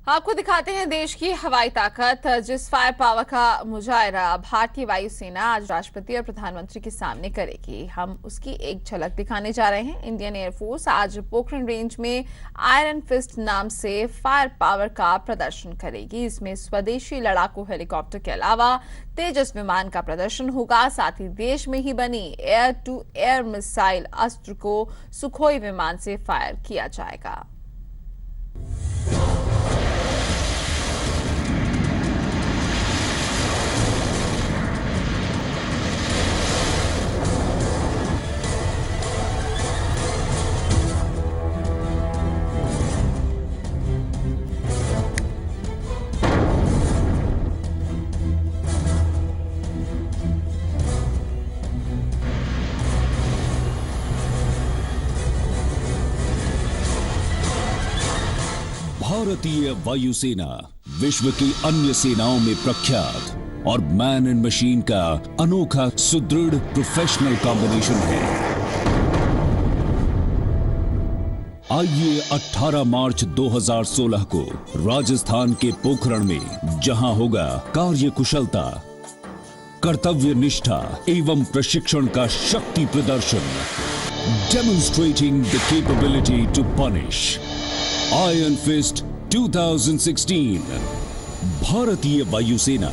आपको दिखाते हैं देश की हवाई ताकत। जिस फायर पावर का मुजाहरा भारतीय वायुसेना आज राष्ट्रपति और प्रधानमंत्री के सामने करेगी, हम उसकी एक झलक दिखाने जा रहे हैं। इंडियन एयरफोर्स आज पोखरण रेंज में आयरन फिस्ट नाम से फायर पावर का प्रदर्शन करेगी। इसमें स्वदेशी लड़ाकू हेलीकॉप्टर के अलावा तेजस विमान का प्रदर्शन होगा। साथ ही देश में ही बनी एयर टू एयर मिसाइल अस्त्र को सुखोई विमान से फायर किया जाएगा। भारतीय वायुसेना विश्व की अन्य सेनाओं में प्रख्यात और मैन एंड मशीन का अनोखा सुदृढ़ प्रोफेशनल कॉम्बिनेशन है। आइए 18 मार्च 2016 को राजस्थान के पोखरण में, जहां होगा कार्य कुशलता, कर्तव्य निष्ठा एवं प्रशिक्षण का शक्ति प्रदर्शन, demonstrating the capability to punish Iron Fist 2016। भारतीय वायुसेना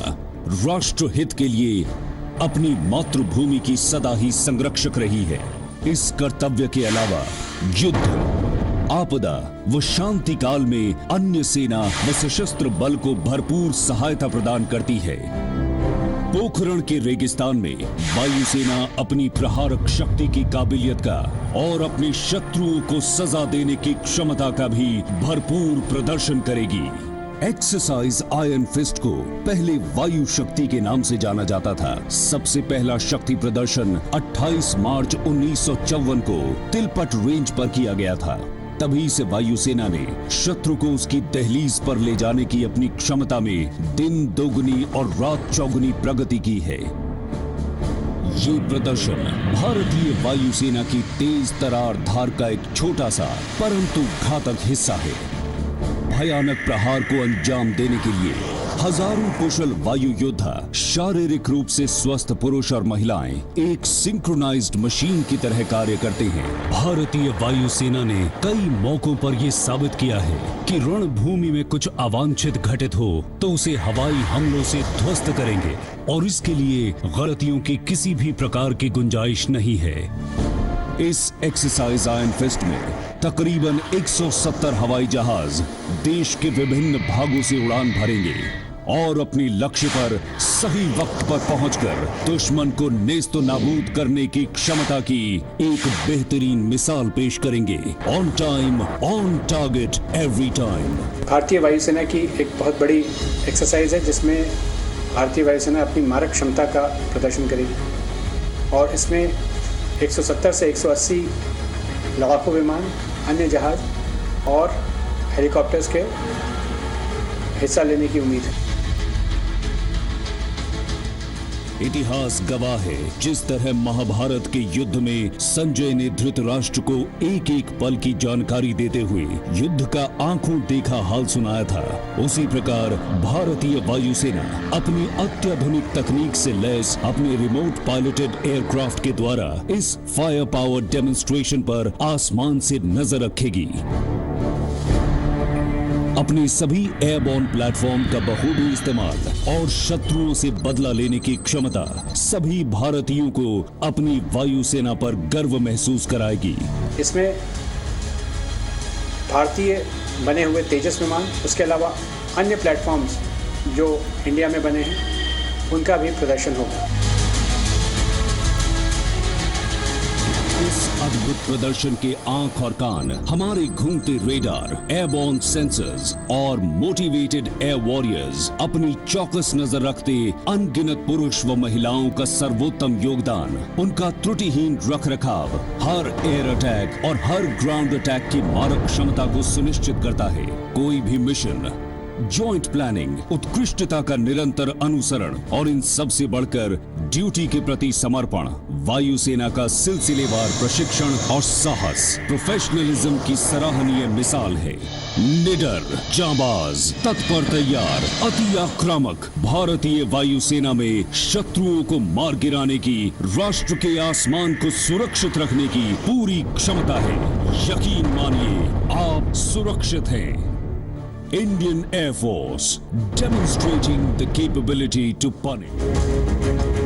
राष्ट्रहित के लिए अपनी मातृभूमि की सदा ही संरक्षक रही है। इस कर्तव्य के अलावा युद्ध, आपदा व शांति काल में अन्य सेना व सशस्त्र बल को भरपूर सहायता प्रदान करती है। पोखरण के रेगिस्तान में वायुसेना अपनी प्रहारक शक्ति की काबिलियत का और अपने शत्रुओं को सजा देने की क्षमता का भी भरपूर प्रदर्शन करेगी। एक्सरसाइज आयरन फिस्ट को पहले वायु शक्ति के नाम से जाना जाता था। सबसे पहला शक्ति प्रदर्शन 28 मार्च 1954 को तिलपट रेंज पर किया गया था। तभी से वायुसेना ने शत्रु को उसकी दहलीज पर ले जाने की अपनी क्षमता में दिन दोगुनी और रात चौगुनी प्रगति की है। ये प्रदर्शन भारतीय वायुसेना की तेज तरार धार का एक छोटा सा परंतु घातक हिस्सा है। भयानक प्रहार को अंजाम देने के लिए हजारों कुशल वायु योद्धा, शारीरिक रूप से स्वस्थ पुरुष और महिलाएं एक सिंक्रोनाइज्ड मशीन की तरह कार्य करते हैं। भारतीय वायुसेना ने कई मौकों पर यह साबित किया है कि रणभूमि में कुछ अवांछित घटित हो तो उसे हवाई हमलों से ध्वस्त करेंगे और इसके लिए गलतियों की किसी भी प्रकार की गुंजाइश नहीं है। इस एक्सरसाइज आयरन फिस्ट में तकरीबन 170 हवाई जहाज देश के विभिन्न भागों से उड़ान भरेंगे और अपने लक्ष्य पर सही वक्त पर पहुंचकर दुश्मन को नेस्तो नाबूद करने की क्षमता की एक बेहतरीन मिसाल पेश करेंगे। On time, on target, every time. भारतीय वायुसेना की एक बहुत बड़ी एक्सरसाइज है जिसमें भारतीय वायुसेना अपनी मारक क्षमता का प्रदर्शन करेगी और इसमें 170 से 180 लड़ाकू विमान, अन्य जहाज और हेलीकॉप्टर्स के हिस्सा लेने की उम्मीद है। इतिहास गवाह है, जिस तरह महाभारत के युद्ध में संजय ने धृतराष्ट्र को एक एक पल की जानकारी देते हुए युद्ध का आंखों देखा हाल सुनाया था, उसी प्रकार भारतीय वायुसेना अपनी अत्याधुनिक तकनीक से लैस अपने रिमोट पायलटेड एयरक्राफ्ट के द्वारा इस फायर पावर डेमोन्स्ट्रेशन पर आसमान से नजर रखेगी। अपने सभी एयरबोर्न प्लेटफॉर्म का बखूबी इस्तेमाल और शत्रुओं से बदला लेने की क्षमता सभी भारतीयों को अपनी वायुसेना पर गर्व महसूस कराएगी। इसमें भारतीय बने हुए तेजस विमान, उसके अलावा अन्य प्लेटफॉर्म्स जो इंडिया में बने हैं उनका भी प्रदर्शन होगा। इस अद्भुत प्रदर्शन के आंख और कान हमारे घूमते रेडार, एयरबोर्न सेंसर्स और मोटिवेटेड एयर वॉरियर्स, अपनी चौकस नजर रखते अनगिनत पुरुष व महिलाओं का सर्वोत्तम योगदान, उनका त्रुटिहीन रखरखाव हर एयर अटैक और हर ग्राउंड अटैक की मारक क्षमता को सुनिश्चित करता है। कोई भी मिशन जॉइंट प्लानिंग, उत्कृष्टता का निरंतर अनुसरण और इन सब से बढ़कर ड्यूटी के प्रति समर्पण, वायुसेना का सिलसिलेवार प्रशिक्षण और साहस प्रोफेशनलिज्म की सराहनीय मिसाल है। निडर, जांबाज, तत्पर, तैयार, अति आक्रामक भारतीय वायुसेना में शत्रुओं को मार गिराने की, राष्ट्र के आसमान को सुरक्षित रखने की पूरी क्षमता है। यकीन मानिए, आप सुरक्षित हैं। Indian Air Force, demonstrating the capability to punish.